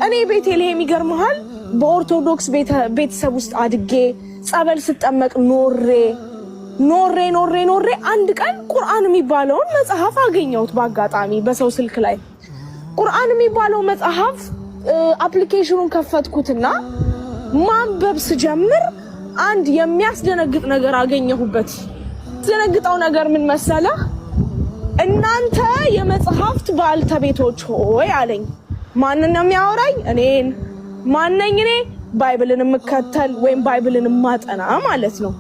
እኔ ቤተልሔም ይገርምሃል በኦርቶዶክስ ቤተሰብ ውስጥ አድጌ ጸበል ስጠመቅ ኖሬ አንድ ቀን ቁርአን የሚባለውን መጽሐፍ አገኘሁት በአጋጣሚ በሰው ስልክ ላይ። ቁርአን የሚባለው መጽሐፍ አፕሊኬሽኑን ከፈትኩትና ማንበብ ስጀምር አንድ የሚያስደነግጥ ነገር አገኘሁበት። ያስደነግጠው ነገር ምን መሰለ? እናንተ የመጽሐፍት ባልተቤቶች ሆይ አለኝ። ማንን ነው የሚያወራኝ? እኔን። ማነኝ እኔ? ባይብልን የምከተል ወይም ባይብልን የማጠና ማለት ነው።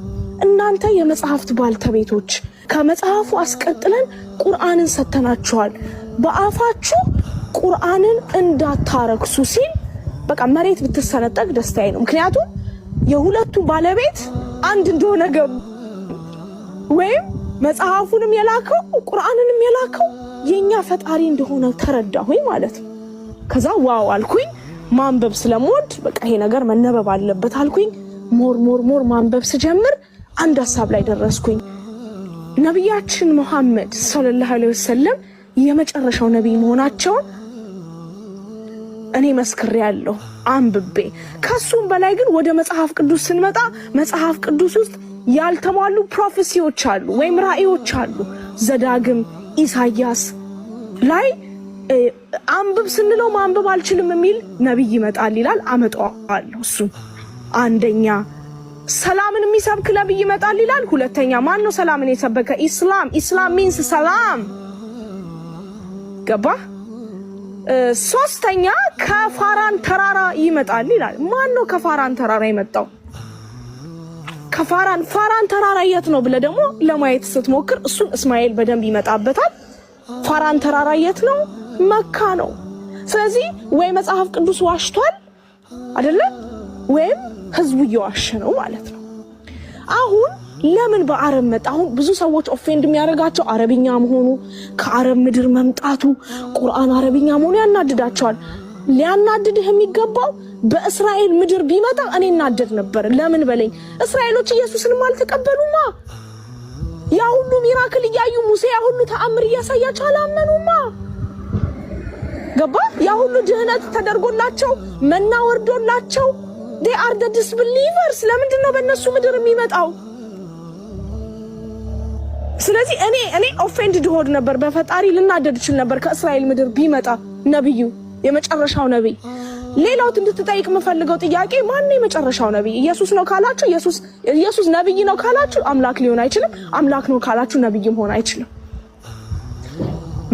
እናንተ የመጽሐፍት ባልተቤቶች ከመጽሐፉ አስቀጥለን ቁርአንን ሰተናችኋል፣ በአፋችሁ ቁርአንን እንዳታረክሱ ሲል በቃ መሬት ብትሰነጠቅ ደስታዬ ነው። ምክንያቱም የሁለቱ ባለቤት አንድ እንደሆነ ወይም መጽሐፉንም የላከው ቁርአንንም የላከው የኛ ፈጣሪ እንደሆነ ተረዳሁኝ ማለት ነው። ከዛ ዋው አልኩኝ። ማንበብ ስለምወድ በቃ ይሄ ነገር መነበብ አለበት አልኩኝ። ሞር ማንበብ ስጀምር አንድ ሐሳብ ላይ ደረስኩኝ። ነብያችን መሐመድ ሰለላሁ ዐለይሂ ወሰለም የመጨረሻው ነብይ መሆናቸውን እኔ መስክሬያለሁ አንብቤ። ከሱም በላይ ግን ወደ መጽሐፍ ቅዱስ ስንመጣ መጽሐፍ ቅዱስ ውስጥ ያልተሟሉ ፕሮፌሲዎች አሉ ወይም ራእዮች አሉ። ዘዳግም፣ ኢሳይያስ ላይ አንብብ ስንለው ማንበብ አልችልም የሚል ነብይ ይመጣል ይላል። አመጣዋለሁ እሱ አንደኛ። ሰላምን የሚሰብክ ነብይ ይመጣል ይላል። ሁለተኛ ማን ነው ሰላምን የሰበከ? ኢስላም ሚንስ ሰላም። ገባ? ሶስተኛ ከፋራን ተራራ ይመጣል ይላል። ማን ነው ከፋራን ተራራ የመጣው? ፋራን ተራራ የት ነው ብለ ደግሞ ለማየት ስትሞክር እሱን እስማኤል በደንብ ይመጣበታል። ፋራን ተራራ የት ነው? መካ ነው። ስለዚህ ወይ መጽሐፍ ቅዱስ ዋሽቷል አይደለ? ወይም ህዝቡ እየዋሸ ነው ማለት ነው። አሁን ለምን በአረብ መጣ? አሁን ብዙ ሰዎች ኦፌንድ የሚያደርጋቸው አረብኛ መሆኑ፣ ከአረብ ምድር መምጣቱ፣ ቁርአን አረብኛ መሆኑ ያናድዳቸዋል። ሊያናድድህ የሚገባው በእስራኤል ምድር ቢመጣ እኔ እናደድ ነበር። ለምን በለኝ፣ እስራኤሎች ኢየሱስንም አልተቀበሉማ። ያ ሁሉ ሚራክል እያዩ ሙሴ ያ ሁሉ ተአምር እያሳያቸው አላመኑማ። ገባ? ያ ሁሉ ድህነት ተደርጎላቸው መና ወርዶላቸው they are the disbelievers። ለምንድን ነው በእነሱ ምድር የሚመጣው? ስለዚህ እኔ ኦፌንድድ ሆድ ነበር በፈጣሪ ልናደድ ይችል ነበር ከእስራኤል ምድር ቢመጣ ነብዩ፣ የመጨረሻው ነብይ። ሌላው እንድትጠይቅ የምፈልገው ጥያቄ ማን ነው የመጨረሻው ነብይ? ኢየሱስ ነው ካላችሁ ኢየሱስ ነብይ ነው ካላችሁ አምላክ ሊሆን አይችልም። አምላክ ነው ካላችሁ ነብይ መሆን አይችልም።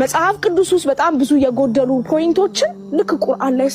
መጽሐፍ ቅዱስ ውስጥ በጣም ብዙ የጎደሉ ፖይንቶችን ልክ ቁርአን ላይ